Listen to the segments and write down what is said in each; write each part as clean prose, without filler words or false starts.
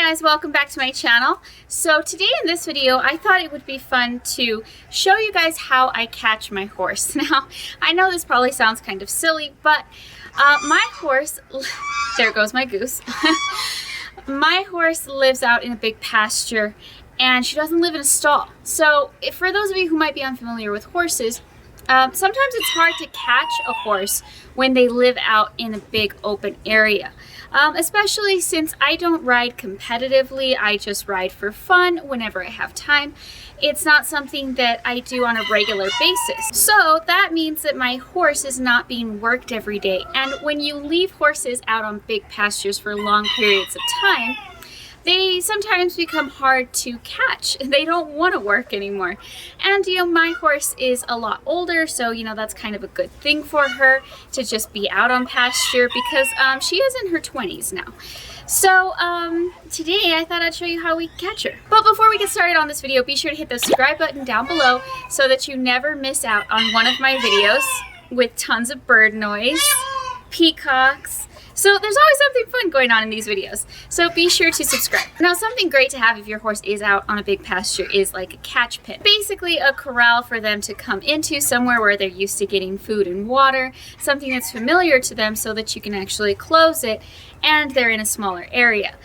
guys, welcome back to my channel. So today in this video, I thought it would be fun to show you guys how I catch my horse. Now, I know this probably sounds kind of silly, but my horse, there goes my goose. My horse lives out in a big pasture and she doesn't live in a stall. So for those of you who might be unfamiliar with horses, sometimes it's hard to catch a horse when they live out in a big open area. Especially since I don't ride competitively, I just ride for fun whenever I have time. It's not something that I do on a regular basis. So that means that my horse is not being worked every day. And when you leave horses out on big pastures for long periods of time, they sometimes become hard to catch. They don't want to work anymore. And my horse is a lot older, so that's kind of a good thing for her to just be out on pasture because she is in her 20s now. So today I thought I'd show you how we catch her. But before we get started on this video, be sure to hit the subscribe button down below so that you never miss out on one of my videos with tons of bird noise, peacocks. So there's always something fun going on in these videos, so be sure to subscribe. Now, something great to have if your horse is out on a big pasture is like a catch pen. Basically a corral for them to come into, somewhere where they're used to getting food and water, something that's familiar to them so that you can actually close it and they're in a smaller area.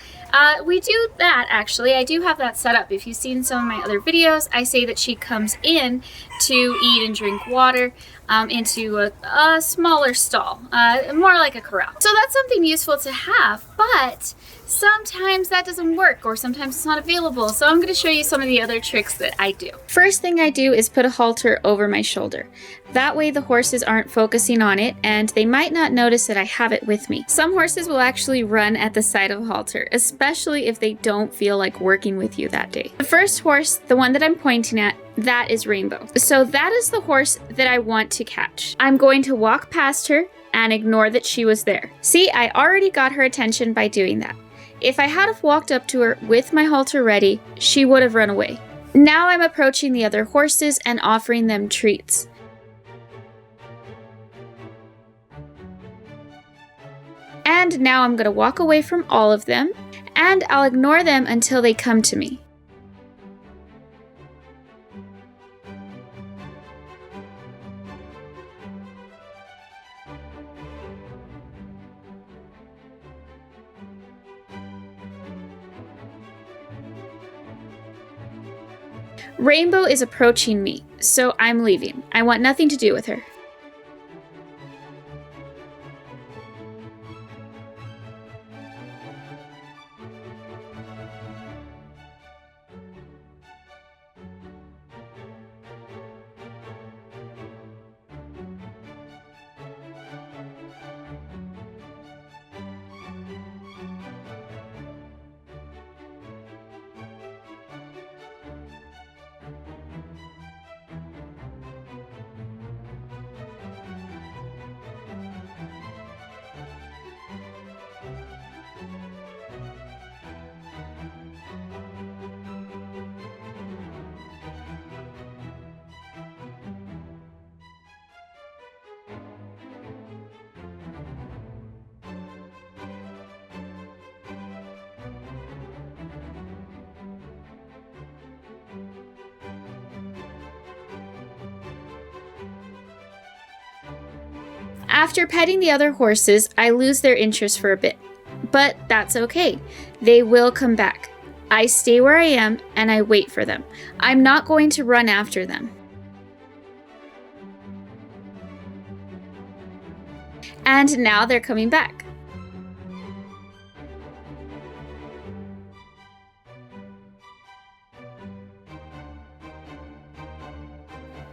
We do that actually. I do have that set up. If you've seen some of my other videos, I say that she comes in to eat and drink water into a smaller stall, more like a corral. So that's something useful to have, but sometimes that doesn't work or sometimes it's not available. So I'm going to show you some of the other tricks that I do. First thing I do is put a halter over my shoulder. That way the horses aren't focusing on it and they might not notice that I have it with me. Some horses will actually run at the sight of a halter, especially if they don't feel like working with you that day. The first horse, the one that I'm pointing at, that is Rainbow. So that is the horse that I want to catch. I'm going to walk past her and ignore that she was there. See, I already got her attention by doing that. If I had have walked up to her with my halter ready, she would have run away. Now I'm approaching the other horses and offering them treats. And now I'm going to walk away from all of them, and I'll ignore them until they come to me. Rainbow is approaching me, so I'm leaving. I want nothing to do with her. After petting the other horses, I lose their interest for a bit. But that's okay. They will come back. I stay where I am and I wait for them. I'm not going to run after them. And now they're coming back.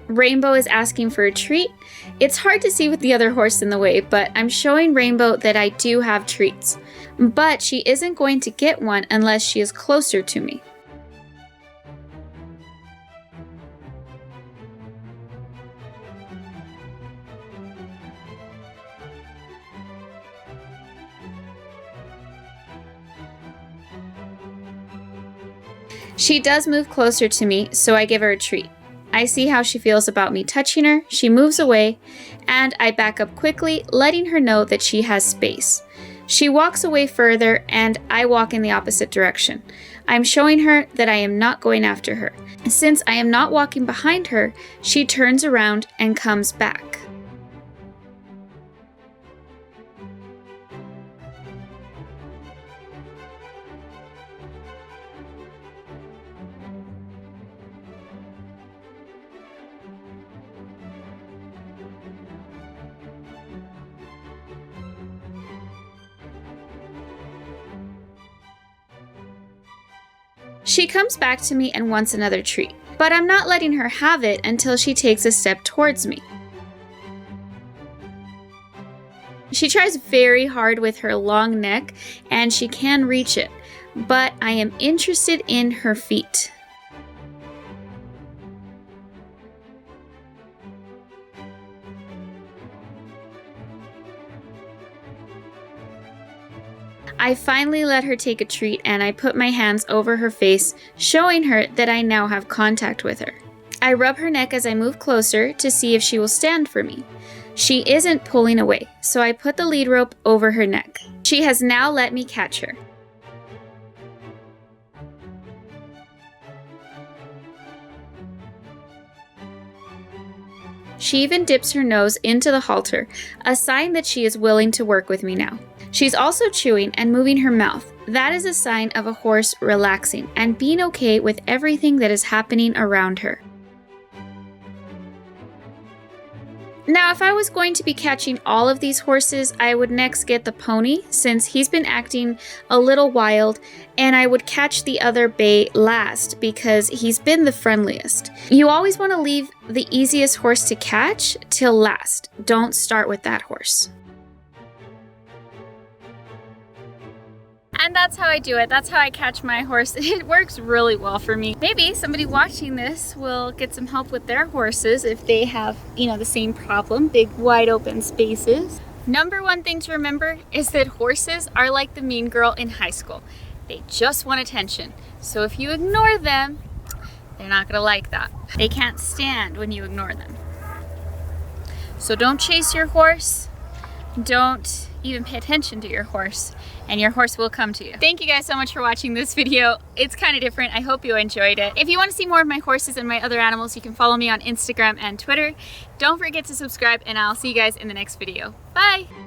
Rainbow is asking for a treat. It's hard to see with the other horse in the way, but I'm showing Rainbow that I do have treats. But she isn't going to get one unless she is closer to me. She does move closer to me, so I give her a treat. I see how she feels about me touching her, she moves away, and I back up quickly, letting her know that she has space. She walks away further and I walk in the opposite direction. I'm showing her that I am not going after her. Since I am not walking behind her, she turns around and comes back. She comes back to me and wants another treat, but I'm not letting her have it until she takes a step towards me. She tries very hard with her long neck and she can reach it, but I am interested in her feet. I finally let her take a treat and I put my hands over her face, showing her that I now have contact with her. I rub her neck as I move closer to see if she will stand for me. She isn't pulling away, so I put the lead rope over her neck. She has now let me catch her. She even dips her nose into the halter, a sign that she is willing to work with me now. She's also chewing and moving her mouth. That is a sign of a horse relaxing and being okay with everything that is happening around her. Now, if I was going to be catching all of these horses, I would next get the pony, since he's been acting a little wild, and I would catch the other bay last because he's been the friendliest. You always want to leave the easiest horse to catch till last. Don't start with that horse. And that's how I do it. That's how I catch my horse. It works really well for me. Maybe somebody watching this will get some help with their horses if they have, the same problem, big wide open spaces. Number one thing to remember is that horses are like the mean girl in high school. They just want attention. So if you ignore them, they're not gonna like that. They can't stand when you ignore them. So don't chase your horse. Don't even pay attention to your horse, and your horse will come to you. Thank you guys so much for watching this video. It's kind of different. I hope you enjoyed it. If you want to see more of my horses and my other animals, you can follow me on Instagram and Twitter. Don't forget to subscribe, and I'll see you guys in the next video. Bye!